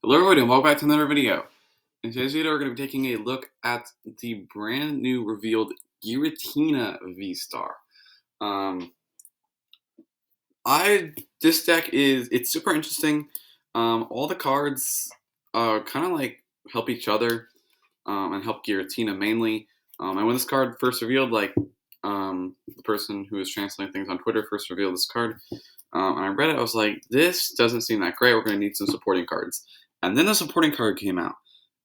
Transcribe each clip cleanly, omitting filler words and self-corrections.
Hello everybody and welcome back to another video. In today's video we're going to be taking a look at the brand new revealed Giratina V-STAR. Um, this deck it's super interesting. All the cards kind of like help each other and help Giratina mainly. And when this card first revealed, the person who was translating things on Twitter first revealed this card, and I read it, I was like, this doesn't seem that great. We're going to need some supporting cards. And then the supporting card came out.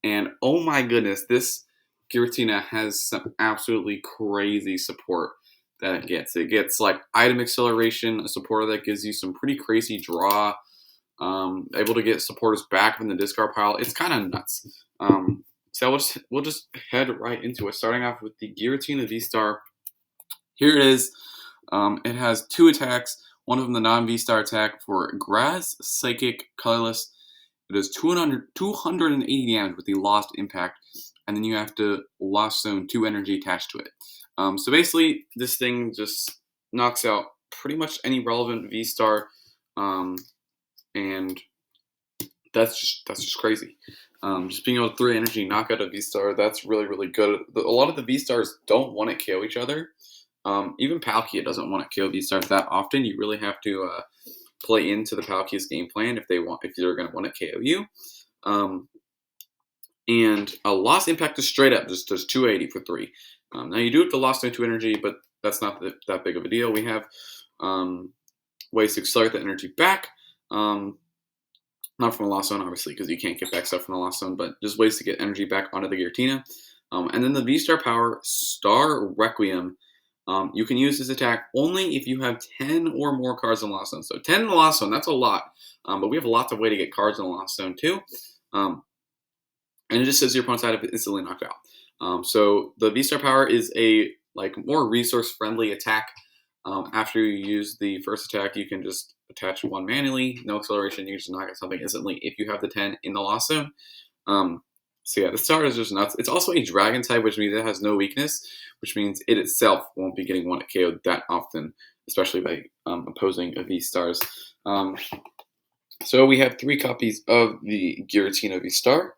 And oh my goodness, this Giratina has some absolutely crazy support that it gets. It gets like item acceleration, a supporter that gives you some pretty crazy draw, able to get supporters back from the discard pile. It's kind of nuts. So we'll just head right into it, starting off with the Giratina V-STAR. Here it is. It has two attacks. One of them, the non-V-STAR attack for Grass, Psychic, Colorless. It does 280 damage with the Lost Impact, and then you have to Lost Zone 2 energy attached to it. So basically, this thing just knocks out pretty much any relevant V-STAR, and that's just crazy. Just being able to 3 energy knock out a V-STAR, that's really, really good. A lot of the V-STARs don't want to KO each other. Even Palkia doesn't want to KO V-STARs that often. You really have to play into the Palkia's game plan if they're going to want to KO you. And a Lost Impact is straight up just does 280 for 3. Now you do have to Lost Zone 2 energy, but that's not that big of a deal. We have ways to accelerate the energy back. Not from a Lost Zone, obviously, because you can't get back stuff from the Lost Zone, but just ways to get energy back onto the Giratina. And then the V-STAR power, Star Requiem. You can use this attack only if you have 10 or more cards in the Lost Zone. So 10 in the Lost Zone, that's a lot. But we have lots of way to get cards in the Lost Zone too. And it just says your opponent's item is instantly knocked out. So the V-STAR power is a more resource-friendly attack. After you use the first attack, you can just attach one manually, no acceleration. You can just knock out something instantly if you have the 10 in the Lost Zone. So yeah, the star is just nuts. It's also a dragon type, which means it has no weakness, which means it itself won't be getting one KO'd that often, especially by opposing V-STARs. So we have 3 copies of the Giratina V-STAR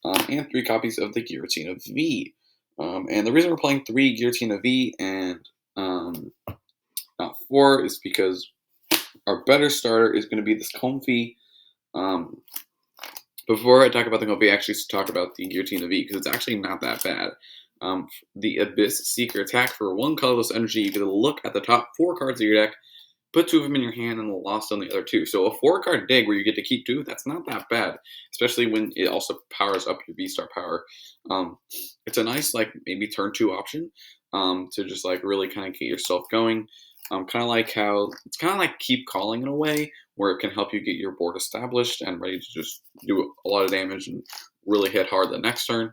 and 3 copies of the Giratina V. And the reason we're playing 3 Giratina V and not 4 is because our better starter is going to be this Comfey. Before I talk about the Comfey, I actually talk about the Giratina V because it's actually not that bad. The Abyss Seeker attack for 1 colorless energy, you get to look at the top 4 cards of your deck, put 2 of them in your hand, and Lost on the other 2. So a 4-card dig where you get to keep 2, that's not that bad, especially when it also powers up your V-STAR power. It's a nice maybe turn 2 option to just really kind of get yourself going. Kind of like how it's kind of like keep calling in a way where it can help you get your board established and ready to just do a lot of damage and really hit hard the next turn.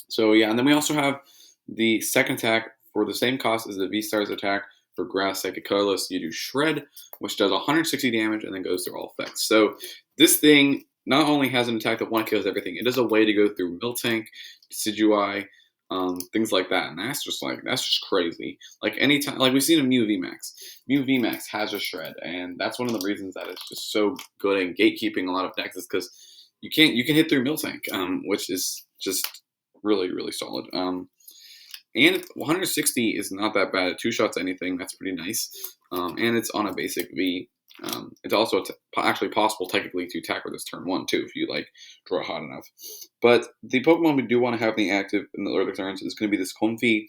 So yeah, and then we also have the second attack for the same cost as the V-STAR's attack for Grass, Psychic, Colorless. You do Shred, which does 160 damage and then goes through all effects. So this thing not only has an attack that one kills everything, it has a way to go through Miltank, Decidueye, things like that, and that's just crazy. Anytime, we've seen a Mew VMAX. Mew VMAX has a Shred, and that's one of the reasons that it's just so good in gatekeeping a lot of decks is because you can hit through Miltank, which is just really, really solid. And 160 is not that bad. At 2 shots anything, that's pretty nice. And it's on a basic V. It's also actually possible technically to attack with this turn 1 too if you draw hot enough. But the Pokemon we do want to have the active in the early turns is going to be this Comfey,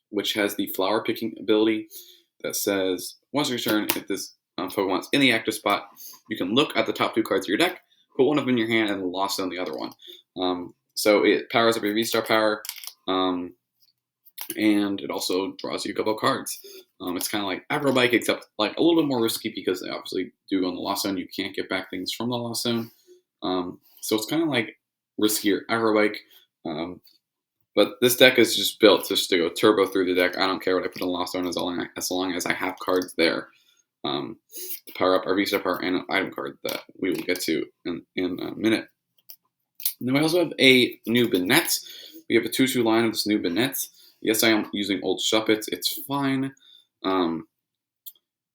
which has the flower picking ability that says once your turn, if this Pokemon's in the active spot, you can look at the top 2 cards of your deck, put one of them in your hand, and Lost on the other one. So it powers up your V-STAR power, and it also draws you a couple of cards. It's kind of like Acrobike, except a little bit more risky because they obviously do go in the Lost Zone. You can't get back things from the Lost Zone. So it's kind of riskier Acrobike. But this deck is just built just to go turbo through the deck. I don't care what I put in Lost Zone as long as I have cards there to power up our V-STAR power and an item card that we will get to in a minute. And then we also have a new Banette. We have a 2-2 line of this new Banette. Yes, I am using old Shuppets. It's fine.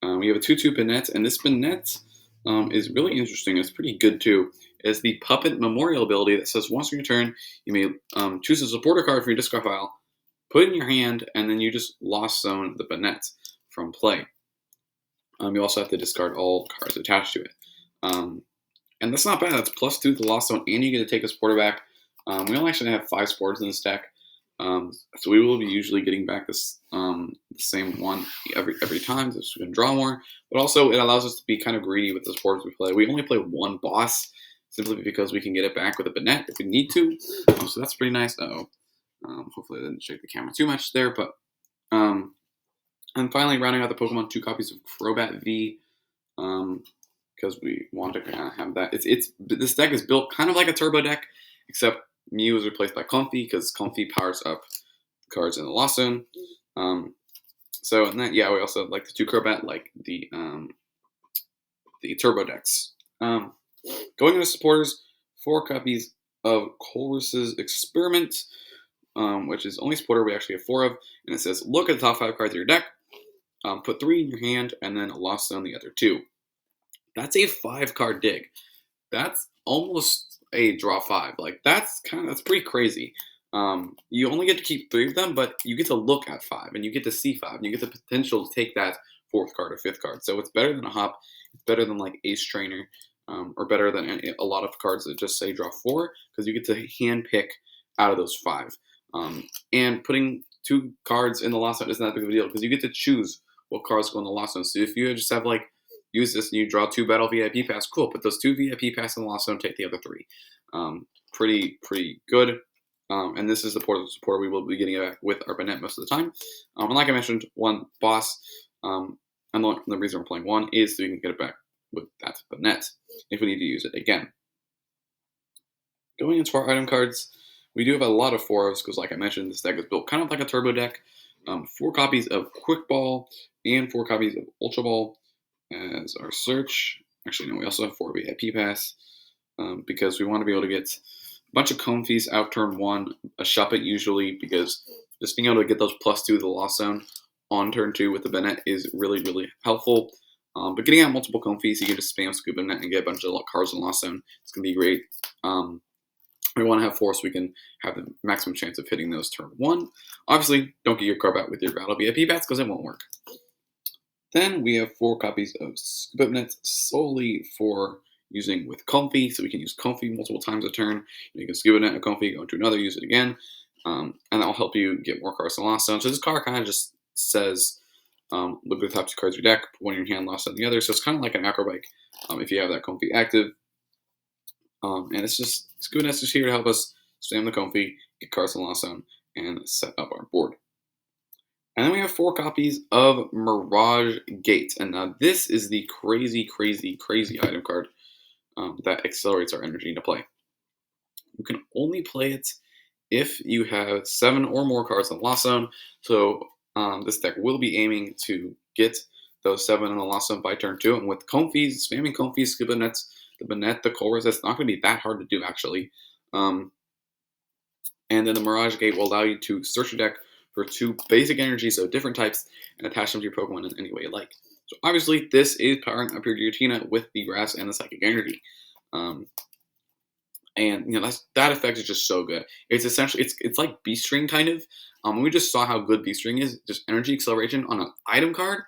We have a 2-2 Banette, and this Banette is really interesting. It's pretty good too. Is the Puppet Memorial ability that says once on your turn, you may choose a supporter card from your discard pile, put it in your hand, and then you just Lost Zone the Banette from play. You also have to discard all cards attached to it. And that's not bad. That's +2 to the Lost Zone, and you get to take a supporter back. We only actually have 5 supporters in this deck. So we will be usually getting back this the same one every time, so we can draw more. But also, it allows us to be kind of greedy with the supporters we play. We only play one boss, simply because we can get it back with a Banette if we need to. So that's pretty nice. Hopefully I didn't shake the camera too much there. But and finally, rounding out the Pokemon, 2 copies of Crobat V. Because we want to kind of have that. This deck is built kind of like a turbo deck, except Mew is replaced by Comfey because Comfey powers up cards in the Lost Zone. So and then we also like the 2 Crobat, like the turbo decks. Going into supporters, 4 copies of Collress's Experiment, which is only supporter we actually have 4 of, and it says look at the top 5 cards of your deck, put 3 in your hand, and then Lost Zone the other 2. That's a 5-card dig. That's almost a draw 5. Like that's pretty crazy. You only get to keep 3 of them, but you get to look at 5, and you get to see 5, and you get the potential to take that 4th card or 5th card. So it's better than a hop. It's better than like Ace Trainer, or better than a lot of cards that just say draw 4, because you get to hand pick out of those 5. And putting 2 cards in the Lost Zone isn't that big of a deal, because you get to choose what cards go in the Lost Zone. So if you just have like use this and you draw 2 battle VIP pass, cool. Put those 2 VIP pass in the Lost Zone, take the other 3. Pretty good. And this is the support we will be getting back with our Banette most of the time. And like I mentioned, 1 boss. And the reason we're playing 1 is so we can get it back with that Banette if we need to use it again. Going into our item cards, we do have a lot of 4s because, like I mentioned, this deck is built kind of like a turbo deck. 4 copies of Quick Ball and 4 copies of Ultra Ball as our search. Actually, no, we also have 4 VIP pass because we want to be able to get a bunch of Comfeys out turn 1, a Shuppet usually, because just being able to get those +2 to the Lost Zone on turn 2 with the Banette is really, really helpful. But getting out multiple Comfeys, you can just spam Scoop Banette and get a bunch of cards in the Lost Zone. It's going to be great. We want to have 4 so we can have the maximum chance of hitting those turn 1. Obviously, don't get your Crobat with your Battle VIP bats because it won't work. Then we have 4 copies of Shuppet solely for using with Comfey, so we can use Comfey multiple times a turn. You can Shuppet a Comfey, go into another, use it again, and that'll help you get more cards in the Lost Zone. So this card kind of just says, look at the top 2 cards of your deck, put 1 in your hand, Lost Zone the other. So it's kind of like an macro bike if you have that Comfey active. And it's just Shuppet just here to help us spam the Comfey, get cards in the Lost Zone, and set up our board. And then we have 4 copies of Mirage Gate. And now this is the crazy item card that accelerates our energy into play. You can only play it if you have 7 or more cards in the Lost Zone. So this deck will be aiming to get those 7 in the Lost Zone by turn 2. And with Comfey, spamming Comfey, Shuppet, the Banette, the Collress, that's not going to be that hard to do, actually. And then the Mirage Gate will allow you to search your deck for 2 basic energies, so different types, and attach them to your Pokemon in any way you like. So obviously, this is powering up your Giratina with the Grass and the Psychic Energy. And that effect is just so good. It's essentially it's like Beast String kind of. We just saw how good Beast String is. Just energy acceleration on an item card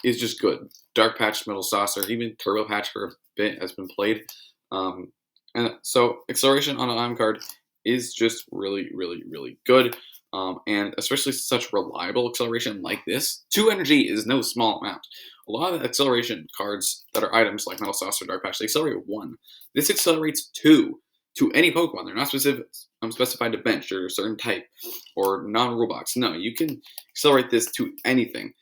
is just good. Dark Patch, Metal Saucer, even Turbo Patch for a bit has been played. And so acceleration on an item card is just really good. And especially such reliable acceleration like this. 2 energy is no small amount. A lot of acceleration cards that are items like Metal Saucer, Dark Patch, they accelerate 1. This accelerates 2 to any Pokemon. They're not specified to bench or a certain type or non-rule box. No, you can accelerate this to anything,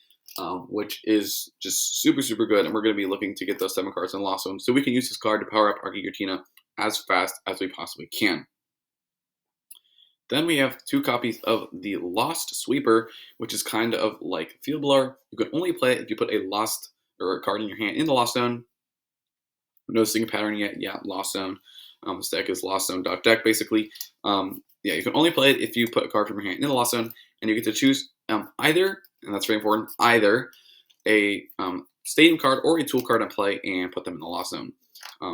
which is just super good. And we're going to be looking to get those 7 cards in Lost Zone so we can use this card to power up our Giratina as fast as we possibly can. Then we have 2 copies of the Lost Sweeper, which is kind of like Field Blower. You can only play it if you put a Lost or a card in your hand in the Lost Zone. Noticing a pattern yet? Yeah, Lost Zone. This deck is Lost Zone deck basically. You can only play it if you put a card from your hand in the Lost Zone, and you get to choose either, and that's very important, either a stadium card or a tool card in play and put them in the lost zone.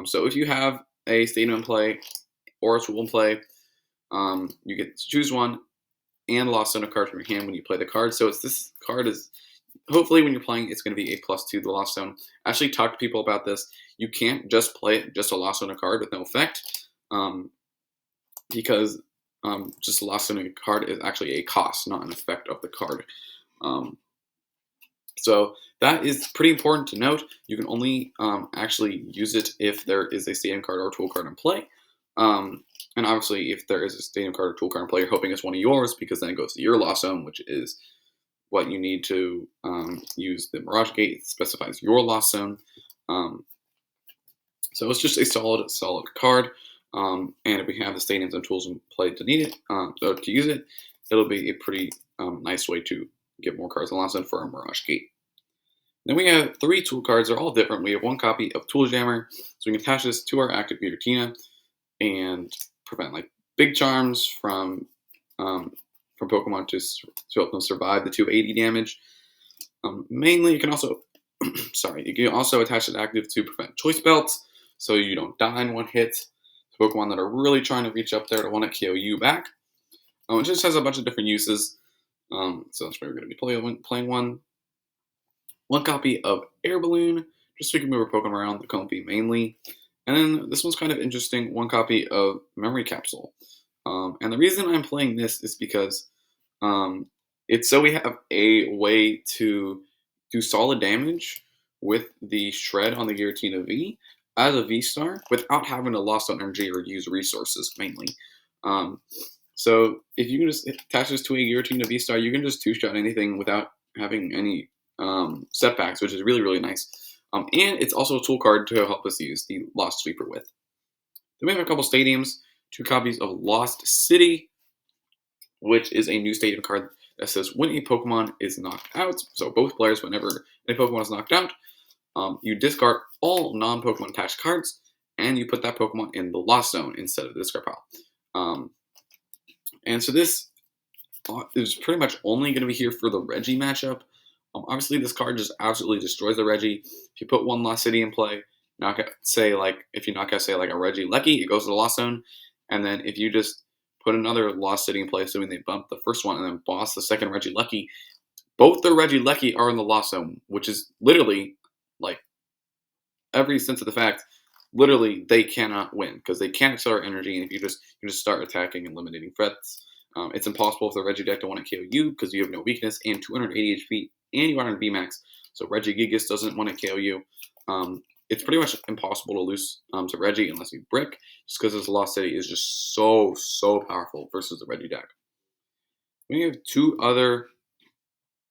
So if you have a stadium in play or a tool in play, you get to choose one and lost zone a card from your hand when you play the card. So this card is, hopefully when you're playing, it's going to be a +2 to the lost zone. I actually talked to people about this. You can't just play it just a lost zone a card with no effect, because just a lost zone a card is actually a cost, not an effect of the card. So that is pretty important to note. You can only actually use it if there is a stadium card or tool card in play. And obviously, if there is a stadium card or tool card in play, you're hoping it's one of yours, because then it goes to your lost zone, which is what you need to use the Mirage Gate. It specifies your lost zone. So it's just a solid card. And if we have the stadiums and tools in play to need it, so to use it, it'll be a pretty nice way to get more cards in the lost zone for our Mirage Gate. Then we have 3 tool cards. They're all different. We have 1 copy of Tool Jammer, so we can attach this to our active Giratina and prevent like big charms from Pokemon to help them survive the 280 damage. Mainly, you can also you can also attach it active to prevent choice belts, so you don't die in one hit. Pokemon that are really trying to reach up there to want to KO you back. It just has a bunch of different uses. So that's why we're going to be playing one copy of Air Balloon, just so we can move our Pokemon around the Comfey mainly. And then this one's kind of interesting, 1 copy of Memory Capsule. And the reason I'm playing this is because it's so we have a way to do solid damage with the Shred on the Giratina V as a V-Star without having to lost on energy or use resources mainly. So if you can just attach this to a Giratina V-Star, you can just 2-shot anything without having any setbacks, which is really, really nice. And it's also a tool card to help us use the Lost Sweeper with. Then we have a couple stadiums, 2 copies of Lost City, which is a new stadium card that says when a Pokemon is knocked out, so both players, whenever a Pokemon is knocked out, you discard all non-Pokemon attached cards, and you put that Pokemon in the Lost Zone instead of the discard pile. And so this is pretty much only going to be here for the Reggie matchup. Obviously, this card just absolutely destroys the Reggie. If you put 1 Lost City in play, if you knock out, say, like a Reggie Lucky, it goes to the Lost Zone. And then if you just put another Lost City in play, assuming they bump the first one and then boss the second Reggie Lucky, both the Reggie Lucky are in the Lost Zone, which is literally, like, every sense of the fact, literally they cannot win because they can't accelerate energy, and if you just start attacking and eliminating threats. It's impossible for the Reggie deck to want to KO you because you have no weakness and 280 HP, and you are on VMAX, so Reggie Gigas doesn't want to KO you. It's pretty much impossible to lose to Reggie unless you brick, just because his Lost City is just so powerful versus the Reggie deck. We have 2 other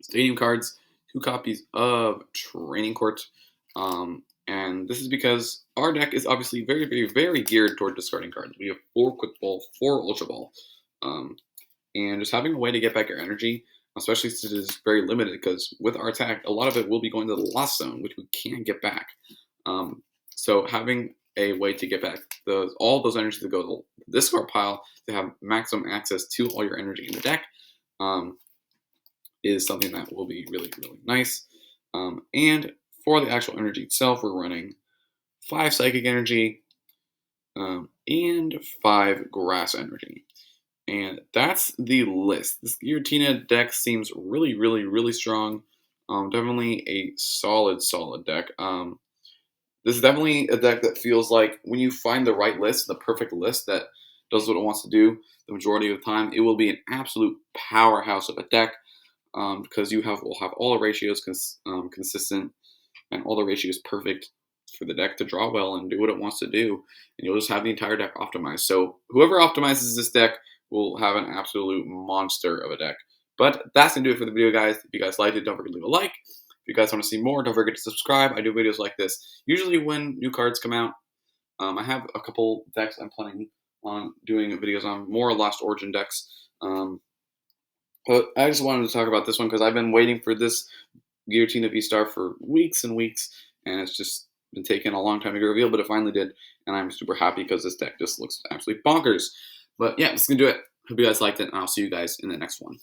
stadium cards, 2 copies of Training Court, and this is because our deck is obviously very geared toward discarding cards. We have 4 Quick Ball, 4 Ultra Ball, and just having a way to get back your energy, especially since it is very limited, because with our attack, a lot of it will be going to the Lost Zone, which we can't get back. So having a way to get back all those energies that go to the discard pile to have maximum access to all your energy in the deck is something that will be really nice. And for the actual energy itself, we're running 5 Psychic Energy and 5 Grass Energy. And that's the list. This Giratina deck seems really strong. Definitely a solid deck. This is definitely a deck that feels like when you find the right list, the perfect list that does what it wants to do the majority of the time, it will be an absolute powerhouse of a deck, because will have all the ratios consistent and all the ratios perfect for the deck to draw well and do what it wants to do, and you'll just have the entire deck optimized. So whoever optimizes this deck will have an absolute monster of a deck. But that's going to do it for the video, guys. If you guys liked it, don't forget to leave a like. If you guys want to see more, don't forget to subscribe. I do videos like this usually when new cards come out. I have a couple decks I'm planning on doing videos on, more Lost Origin decks. But I just wanted to talk about this one because I've been waiting for this Giratina V-Star for weeks and weeks, and it's just been taking a long time to get revealed, but it finally did, and I'm super happy because this deck just looks absolutely bonkers. But yeah, that's going to do it. Hope you guys liked it, and I'll see you guys in the next one.